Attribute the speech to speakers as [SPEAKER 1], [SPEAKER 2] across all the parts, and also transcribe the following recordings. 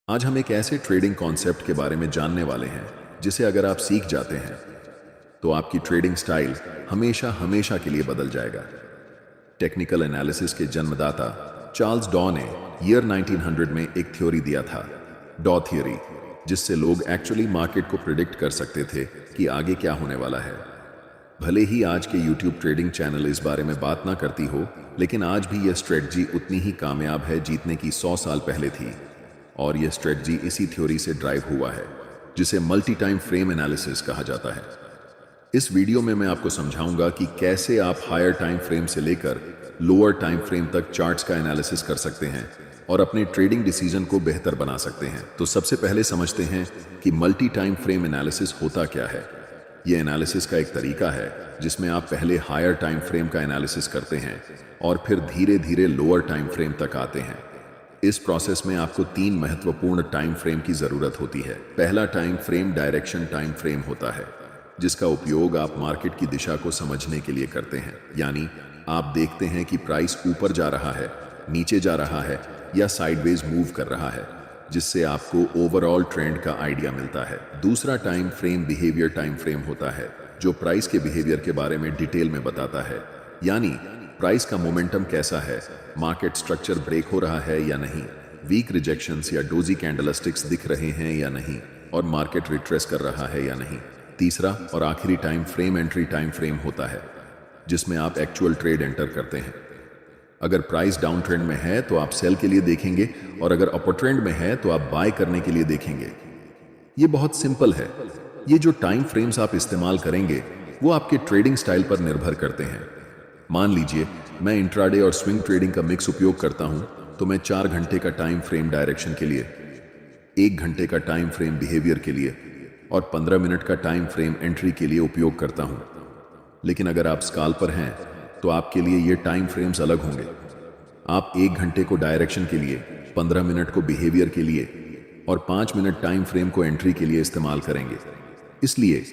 [SPEAKER 1] आज हम एक ऐसे ट्रेडिंग कॉन्सेप्ट के बारे में जानने वाले हैं जिसे अगर आप सीख जाते हैं तो आपकी ट्रेडिंग स्टाइल हमेशा हमेशा के लिए बदल जाएगा। टेक्निकल एनालिसिस के जन्मदाता चार्ल्स डॉ ने ईयर 1900 में एक थ्योरी दिया था, डॉ थ्योरी, जिससे लोग एक्चुअली मार्केट को प्रिडिक्ट कर सकते थे कि आगे क्या होने वाला है। भले ही आज के यूट्यूब ट्रेडिंग चैनल इस बारे में बात ना करती हो, लेकिन आज भी यह स्ट्रेटजी उतनी ही कामयाब है जीतने की 100 साल पहले थी। और यह स्ट्रेटजी इसी थ्योरी से ड्राइव हुआ है, जिसे मल्टी टाइम फ्रेम एनालिसिस कहा जाता है। इस वीडियो में मैं आपको समझाऊंगा कि कैसे आप हायर टाइम फ्रेम से लेकर लोअर टाइम फ्रेम तक चार्ट्स का एनालिसिस कर सकते हैं और अपने ट्रेडिंग डिसीजन को बेहतर बना सकते हैं। तो सबसे पहले समझते हैं कि मल्टी टाइम फ्रेम एनालिसिस होता क्या है। यह एनालिसिस का एक तरीका है जिसमें आप पहले हायर टाइम फ्रेम का एनालिसिस करते हैं और फिर धीरे धीरे लोअर टाइम फ्रेम तक आते हैं। इस प्रोसेस में आपको 3 महत्वपूर्ण टाइम फ्रेम की जरूरत होती है। पहला time frame direction time frame होता है, जिसका उपयोग आप मार्केट की दिशा को समझने के लिए करते हैं। यानी आप देखते हैं कि प्राइस ऊपर जा रहा है, नीचे जा रहा है या साइडवेज मूव कर रहा है, जिससे आपको ओवरऑल ट्रेंड का आइडिया मिलता है। दूसरा time frame behaviour time frame होता है, जो प्राइस के बिहेवियर के बारे में डिटेल में बताता है। यानी प्राइस का मोमेंटम कैसा है, मार्केट स्ट्रक्चर ब्रेक हो रहा है या नहीं, वीक रिजेक्शंस या डोजी कैंडलस्टिक्स दिख रहे हैं या नहीं, और मार्केट रिट्रेस कर रहा है या नहीं। तीसरा और आखिरी time frame entry time frame होता है, जिसमें आप एक्चुअल ट्रेड एंटर करते हैं। अगर प्राइस डाउन ट्रेंड में है तो आप सेल के लिए देखेंगे, और अगर अपर ट्रेंड में है तो आप बाय करने के लिए देखेंगे। ये बहुत सिंपल है। ये जो टाइम फ्रेम्स आप इस्तेमाल करेंगे वो आपके ट्रेडिंग स्टाइल पर निर्भर करते हैं। मान लीजिए मैं इंट्राडे और स्विंग ट्रेडिंग का मिक्स उपयोग करता हूं, तो मैं 4 घंटे का टाइम फ्रेम डायरेक्शन के लिए, 1 घंटे का टाइम फ्रेम बिहेवियर के लिए और 15 मिनट का टाइम फ्रेम एंट्री के लिए उपयोग करता हूं। लेकिन अगर आप स्काल्पर हैं तो आपके लिए ये टाइम फ्रेम्स अलग होंगे। आप 1 घंटे को डायरेक्शन के लिए, 15 मिनट को बिहेवियर के लिए और 5 मिनट टाइम फ्रेम को एंट्री के लिए इस्तेमाल करेंगे। इसलिए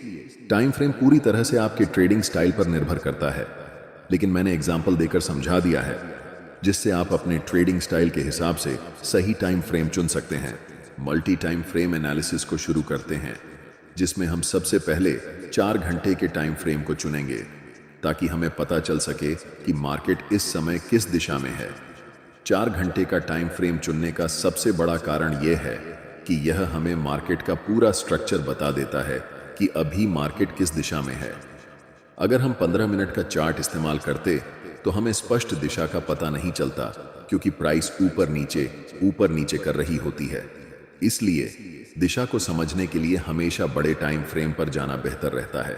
[SPEAKER 1] टाइम फ्रेम पूरी तरह से आपके ट्रेडिंग स्टाइल पर निर्भर करता है, लेकिन मैंने एग्जाम्पल देकर समझा दिया है, जिससे आप अपने ट्रेडिंग स्टाइल के हिसाब से सही टाइम फ्रेम चुन सकते हैं। मल्टी टाइम फ्रेम एनालिसिस को शुरू करते हैं, जिसमें हम सबसे पहले 4 घंटे के टाइम फ्रेम को चुनेंगे, ताकि हमें पता चल सके कि मार्केट इस समय किस दिशा में है। 4 घंटे का टाइम फ्रेम चुनने का सबसे बड़ा कारण यह है कि यह हमें मार्केट का पूरा स्ट्रक्चर बता देता है कि अभी मार्केट किस दिशा में है। अगर हम 15 मिनट का चार्ट इस्तेमाल करते तो हमें स्पष्ट दिशा का पता नहीं चलता, क्योंकि प्राइस ऊपर नीचे कर रही होती है। इसलिए दिशा को समझने के लिए हमेशा बड़े टाइम फ्रेम पर जाना बेहतर रहता है।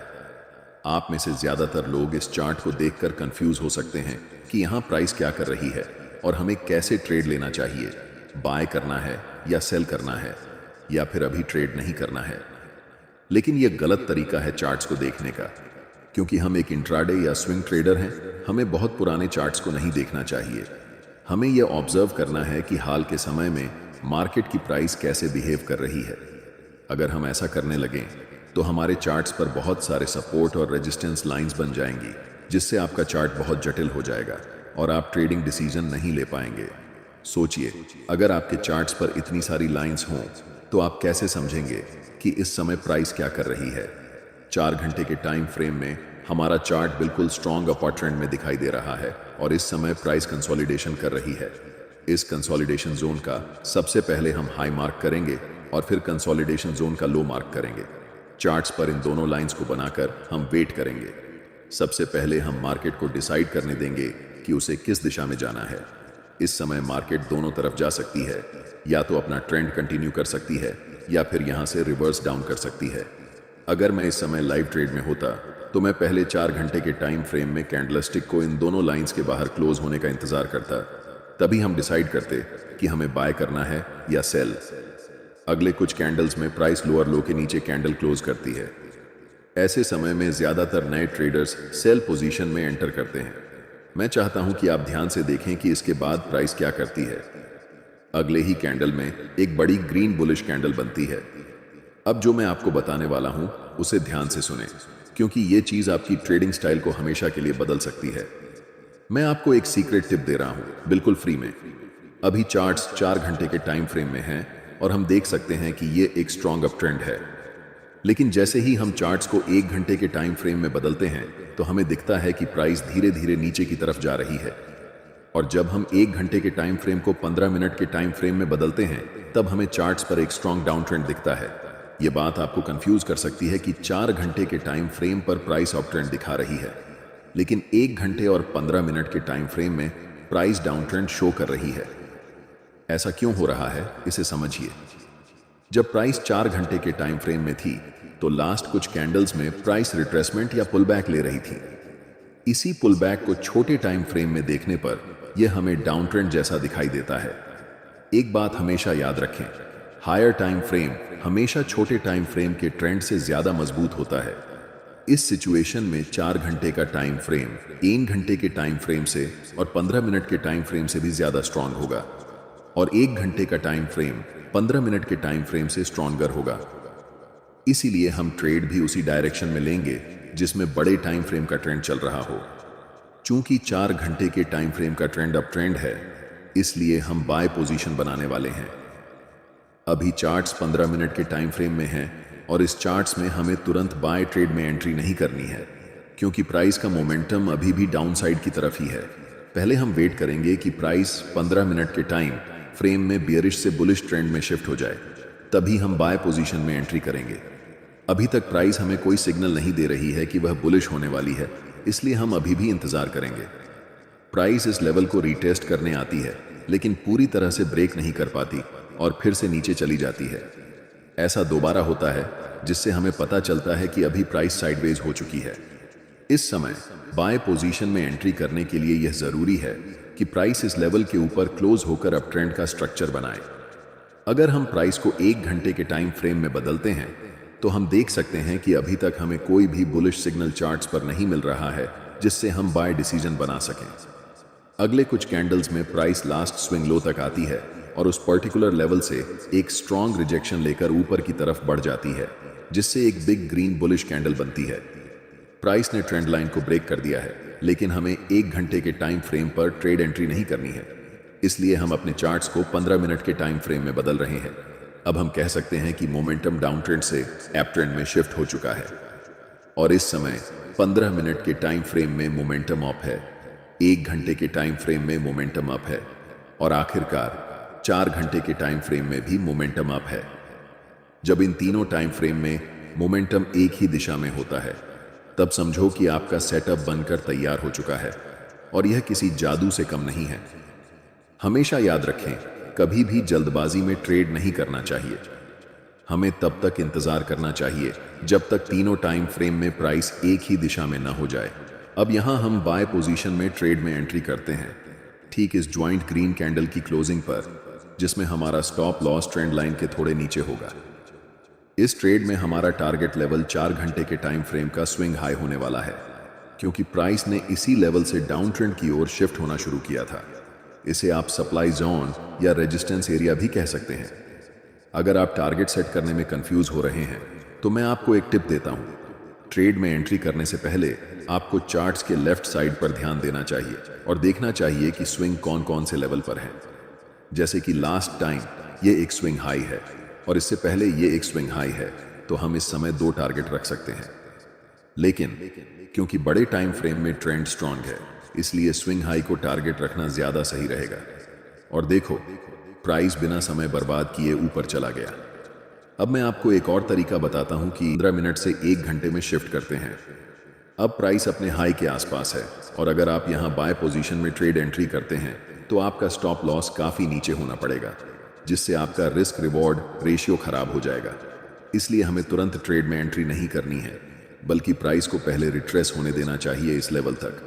[SPEAKER 1] आप में से ज्यादातर लोग इस चार्ट को देखकर कंफ्यूज हो सकते हैं कि यहाँ प्राइस क्या कर रही है और हमें कैसे ट्रेड लेना चाहिए, बाय करना है या सेल करना है, या फिर अभी ट्रेड नहीं करना है। लेकिन यह गलत तरीका है चार्ट्स को देखने का, क्योंकि हम एक इंट्राडे या स्विंग ट्रेडर हैं। हमें बहुत पुराने चार्ट्स को नहीं देखना चाहिए। हमें यह ऑब्जर्व करना है कि हाल के समय में मार्केट की प्राइस कैसे बिहेव कर रही है। अगर हम ऐसा करने लगें तो हमारे चार्ट्स पर बहुत सारे सपोर्ट और रेजिस्टेंस लाइंस बन जाएंगी, जिससे आपका चार्ट बहुत जटिल हो जाएगा और आप ट्रेडिंग डिसीजन नहीं ले पाएंगे। सोचिए, अगर आपके चार्ट्स पर इतनी सारी लाइंस हों तो आप कैसे समझेंगे कि इस समय प्राइस क्या कर रही है। 4 घंटे के टाइम फ्रेम में हमारा चार्ट बिल्कुल स्ट्रॉन्ग अपर ट्रेंड में दिखाई दे रहा है और इस समय प्राइस कंसोलिडेशन कर रही है। इस कंसोलिडेशन जोन का सबसे पहले हम हाई मार्क करेंगे और फिर कंसोलिडेशन जोन का लो मार्क करेंगे। चार्ट्स पर इन दोनों लाइंस को बनाकर हम वेट करेंगे। सबसे पहले हम मार्केट को डिसाइड करने देंगे कि उसे किस दिशा में जाना है। इस समय मार्केट दोनों तरफ जा सकती है, या तो अपना ट्रेंड कंटिन्यू कर सकती है या फिर यहां से रिवर्स डाउन कर सकती है। अगर मैं इस समय लाइव ट्रेड में होता तो मैं पहले 4 घंटे के टाइम फ्रेम में कैंडलस्टिक को इन दोनों लाइंस के बाहर क्लोज होने का इंतजार करता। तभी हम डिसाइड करते कि हमें बाय करना है या सेल। अगले कुछ कैंडल्स में प्राइस लोअर लो के नीचे कैंडल क्लोज करती है। ऐसे समय में ज्यादातर नए ट्रेडर्स सेल पोजीशन में एंटर करते हैं। मैं चाहता हूं कि आप ध्यान से देखें कि इसके बाद प्राइस क्या करती है। अगले ही कैंडल में एक बड़ी ग्रीन बुलिश कैंडल बनती है। अब जो मैं आपको बताने वाला हूं उसे ध्यान से सुनें, क्योंकि ये चीज आपकी ट्रेडिंग स्टाइल को हमेशा के लिए बदल सकती है। मैं आपको एक सीक्रेट टिप दे रहा हूं, बिल्कुल फ्री में। अभी चार्ट्स 4 घंटे के टाइम फ्रेम में हैं और हम देख सकते हैं कि ये एक स्ट्रॉन्ग अप ट्रेंड है। लेकिन जैसे ही हम चार्ट्स को 1 घंटे के टाइम फ्रेम में बदलते हैं तो हमें दिखता है कि प्राइस धीरे धीरे नीचे की तरफ जा रही है। और जब हम 1 घंटे के टाइम फ्रेम को 15 मिनट के टाइम फ्रेम में बदलते हैं तब हमें चार्ट्स पर एक स्ट्रॉन्ग डाउन ट्रेंड दिखता है। ये बात आपको कंफ्यूज कर सकती है कि 4 घंटे के टाइम फ्रेम पर प्राइस अप ट्रेंड दिखा रही है, लेकिन 1 घंटे और 15 मिनट के टाइम फ्रेम में प्राइस डाउन ट्रेंड शो कर रही है। ऐसा क्यों हो रहा है, इसे समझिए। जब प्राइस 4 घंटे के टाइम फ्रेम में थी तो लास्ट कुछ कैंडल्स में प्राइस रिट्रेसमेंट या पुलबैक ले रही थी। इसी पुलबैक को छोटे टाइम फ्रेम में देखने पर यह हमें डाउन ट्रेंड जैसा दिखाई देता है। एक बात हमेशा याद रखें, हायर टाइम फ्रेम हमेशा छोटे टाइम फ्रेम के ट्रेंड से ज्यादा मजबूत होता है। इस सिचुएशन में 4 घंटे का टाइम फ्रेम 1 घंटे के टाइम फ्रेम से और 15 मिनट के टाइम फ्रेम से भी ज्यादा स्ट्रांग होगा, और 1 घंटे का टाइम फ्रेम 15 मिनट के टाइम फ्रेम से स्ट्रॉन्गर होगा। इसीलिए हम ट्रेड भी उसी डायरेक्शन में लेंगे जिसमें बड़े टाइम फ्रेम का ट्रेंड चल रहा हो। चूंकि 4 घंटे के टाइम फ्रेम का ट्रेंड अप ट्रेंड है, इसलिए हम बाय पोजीशन बनाने वाले हैं। अभी चार्ट्स 15 मिनट के टाइम फ्रेम में हैं और इस चार्ट्स में हमें तुरंत बाय ट्रेड में एंट्री नहीं करनी है, क्योंकि प्राइस का मोमेंटम अभी भी डाउन साइड की तरफ ही है। पहले हम वेट करेंगे कि प्राइस 15 मिनट के टाइम फ्रेम में बियरिश से बुलिश ट्रेंड में शिफ्ट हो जाए, तभी हम बाय पोजीशन में एंट्री करेंगे। अभी तक प्राइस हमें कोई सिग्नल नहीं दे रही है कि वह बुलिश होने वाली है, इसलिए हम अभी भी इंतजार करेंगे। प्राइस इस लेवल को रीटेस्ट करने आती है, लेकिन पूरी तरह से ब्रेक नहीं कर पाती और फिर से नीचे चली जाती है। ऐसा दोबारा होता है, जिससे हमें पता चलता है कि अभी प्राइस साइडवेज हो चुकी है। इस समय बाय पोजीशन में एंट्री करने के लिए यह जरूरी है कि प्राइस इस लेवल के ऊपर क्लोज होकर अप ट्रेंड का स्ट्रक्चर बनाए। अगर हम प्राइस को 1 घंटे के टाइम फ्रेम में बदलते हैं तो हम देख सकते हैं कि अभी तक हमें कोई भी बुलिश सिग्नल चार्ट्स पर नहीं मिल रहा है जिससे हम बाय डिसीजन बना सकें। अगले कुछ कैंडल्स में प्राइस लास्ट स्विंग लो तक आती है और उस पर्टिकुलर लेवल से एक स्ट्रॉन्ग रिजेक्शन लेकर ऊपर की तरफ बढ़ जाती है, जिससे एक बिग ग्रीन बुलिश कैंडल बनती है। प्राइस ने ट्रेंड लाइन को ब्रेक कर दिया है, लेकिन हमें 1 घंटे के टाइम फ्रेम पर ट्रेड एंट्री नहीं करनी है, इसलिए हम अपने चार्ट्स को 15 मिनट के टाइम फ्रेम में बदल रहे हैं। अब हम कह सकते हैं कि मोमेंटम डाउन ट्रेंड से अप ट्रेंड में शिफ्ट हो चुका है और इस समय 15 मिनट के टाइम फ्रेम में मोमेंटम अप है, 1 घंटे के टाइम फ्रेम में मोमेंटम अप है और आखिरकार 4 घंटे के टाइम फ्रेम में भी मोमेंटम अप है। जब इन तीनों टाइम फ्रेम में मोमेंटम एक ही दिशा में होता है, तब समझो कि आपका सेटअप बनकर तैयार हो चुका है और यह किसी जादू से कम नहीं है। हमेशा याद रखें, कभी भी जल्दबाजी में ट्रेड नहीं करना चाहिए। हमें तब तक इंतजार करना चाहिए जब तक तीनों टाइम फ्रेम में प्राइस एक ही दिशा में ना हो जाए। अब यहां हम बाय पोजीशन में ट्रेड में एंट्री करते हैं, ठीक इस ज्वाइंट ग्रीन कैंडल की क्लोजिंग पर, जिसमें हमारा स्टॉप लॉस ट्रेंड लाइन के थोड़े नीचे होगा। इस ट्रेड में हमारा टारगेट लेवल 4 घंटे के टाइम फ्रेम का स्विंग हाई होने वाला है, क्योंकि प्राइस ने इसी लेवल से डाउन ट्रेंड की ओर शिफ्ट होना शुरू किया था। इसे आप सप्लाई जोन या रेजिस्टेंस एरिया भी कह सकते हैं। अगर आप टारगेट सेट करने में कंफ्यूज हो रहे हैं तो मैं आपको एक टिप देता हूं। ट्रेड में एंट्री करने से पहले आपको चार्ट्स के लेफ्ट साइड पर ध्यान देना चाहिए और देखना चाहिए कि स्विंग कौन कौन से लेवल पर है। जैसे कि लास्ट टाइम ये एक स्विंग हाई है और इससे पहले ये एक स्विंग हाई है, तो हम इस समय 2 टारगेट रख सकते हैं। लेकिन क्योंकि बड़े टाइम फ्रेम में ट्रेंड स्ट्रांग है, इसलिए स्विंग हाई को टारगेट रखना ज्यादा सही रहेगा। और देखो, प्राइस बिना समय बर्बाद किए ऊपर चला गया। अब मैं आपको एक और तरीका बताता हूं कि 15 मिनट से 1 घंटे में शिफ्ट करते हैं। अब प्राइस अपने हाई के आसपास है और अगर आप यहां बाय पोजीशन में ट्रेड एंट्री करते हैं तो आपका स्टॉप लॉस काफी नीचे होना पड़ेगा, जिससे आपका रिस्क रिवॉर्ड रेशियो खराब हो जाएगा। इसलिए हमें तुरंत ट्रेड में एंट्री नहीं करनी है, बल्कि प्राइस को पहले रिट्रेस होने देना चाहिए इस लेवल तक।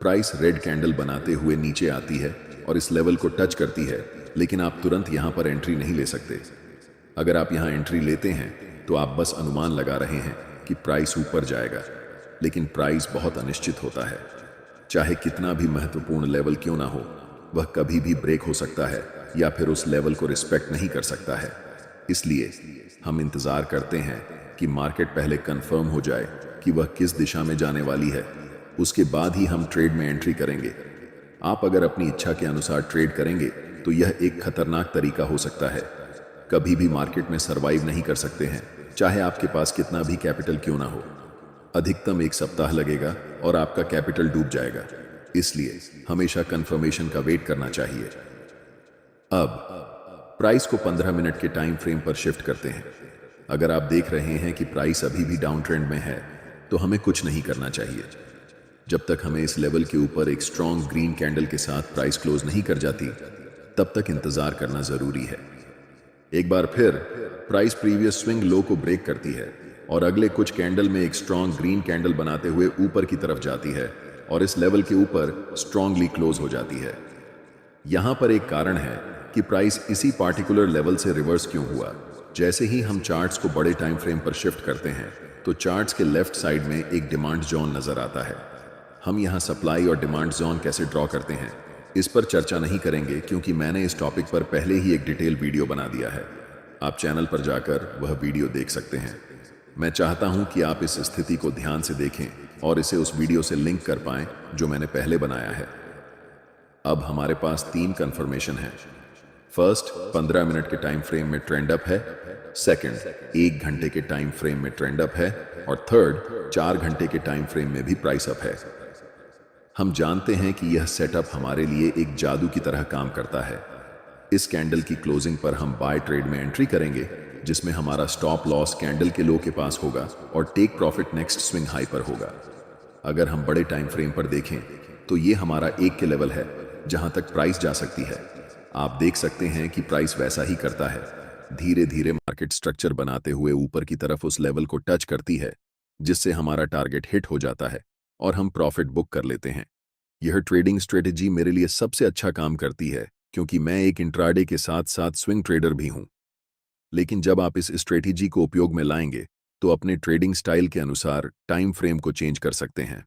[SPEAKER 1] प्राइस रेड कैंडल बनाते हुए नीचे आती है और इस लेवल को टच करती है, लेकिन आप तुरंत यहां पर एंट्री नहीं ले सकते। अगर आप यहां एंट्री लेते हैं तो आप बस अनुमान लगा रहे हैं कि प्राइस ऊपर जाएगा, लेकिन प्राइस बहुत अनिश्चित होता है। चाहे कितना भी महत्वपूर्ण लेवल क्यों ना हो, वह कभी भी ब्रेक हो सकता है या फिर उस लेवल को रिस्पेक्ट नहीं कर सकता है। इसलिए हम इंतजार करते हैं कि मार्केट पहले कंफर्म हो जाए कि वह किस दिशा में जाने वाली है, उसके बाद ही हम ट्रेड में एंट्री करेंगे। आप अगर अपनी इच्छा के अनुसार ट्रेड करेंगे तो यह एक खतरनाक तरीका हो सकता है, कभी भी मार्केट में सरवाइव नहीं कर सकते हैं, चाहे आपके पास कितना भी कैपिटल क्यों ना हो। अधिकतम एक सप्ताह लगेगा और आपका कैपिटल डूब जाएगा। इसलिए हमेशा कंफर्मेशन का वेट करना चाहिए। अब प्राइस को 15 मिनट के टाइम फ्रेम पर शिफ्ट करते हैं। अगर आप देख रहे हैं कि प्राइस अभी भी डाउन ट्रेंड में है, तो हमें कुछ नहीं करना चाहिए। जब तक हमें इस लेवल के ऊपर एक स्ट्रॉन्ग ग्रीन कैंडल के साथ प्राइस क्लोज नहीं कर जाती, तब तक इंतजार करना जरूरी है। एक बार फिर प्राइस प्रीवियस स्विंग लो को ब्रेक करती है और अगले कुछ कैंडल में एक स्ट्रॉन्ग ग्रीन कैंडल बनाते हुए ऊपर की तरफ जाती है और इस लेवल के ऊपर स्ट्रॉन्गली क्लोज हो जाती है। यहां पर एक कारण है कि प्राइस इसी पार्टिकुलर लेवल से रिवर्स क्यों हुआ। जैसे ही हम चार्ट्स को बड़े टाइम फ्रेम पर शिफ्ट करते हैं, तो चार्ट्स के लेफ्ट साइड में एक डिमांड जोन नजर आता है। हम यहां सप्लाई और डिमांड जोन कैसे ड्रॉ करते हैं, इस पर चर्चा नहीं करेंगे, क्योंकि मैंने इस टॉपिक पर पहले ही एक डिटेल वीडियो बना दिया है। आप चैनल पर जाकर वह वीडियो देख सकते हैं। मैं चाहता हूं कि आप इस स्थिति को ध्यान से देखें और इसे उस वीडियो से लिंक कर पाएं जो मैंने पहले बनाया है। अब हमारे पास 3 कंफर्मेशन है। फर्स्ट, 15 मिनट के टाइम फ्रेम में ट्रेंड अप है। सेकंड, 1 घंटे के टाइम फ्रेम में ट्रेंड अप है। और थर्ड, 4 घंटे के टाइम फ्रेम में भी प्राइस अप है। हम जानते हैं कि यह सेटअप हमारे लिए एक जादू की तरह काम करता है। इस कैंडल की क्लोजिंग पर हम बाय ट्रेड में एंट्री करेंगे, जिसमें हमारा स्टॉप लॉस कैंडल के लो के पास होगा और take profit next swing high पर होगा। अगर हम बड़े टाइम फ्रेम पर देखें, तो ये हमारा 1 के लेवल है जहां तक प्राइस जा सकती है। आप देख सकते हैं कि प्राइस वैसा ही करता है, धीरे धीरे मार्केट स्ट्रक्चर बनाते हुए ऊपर की तरफ उस लेवल को टच करती है, जिससे हमारा टारगेट हिट हो जाता है और हम प्रॉफिट बुक कर लेते हैं। यह ट्रेडिंग स्ट्रेटेजी मेरे लिए सबसे अच्छा काम करती है, क्योंकि मैं एक इंट्राडे के साथ साथ स्विंग ट्रेडर भी हूं। लेकिन जब आप इस स्ट्रेटेजी को उपयोग में लाएंगे, तो अपने ट्रेडिंग स्टाइल के अनुसार टाइम फ्रेम को चेंज कर सकते हैं।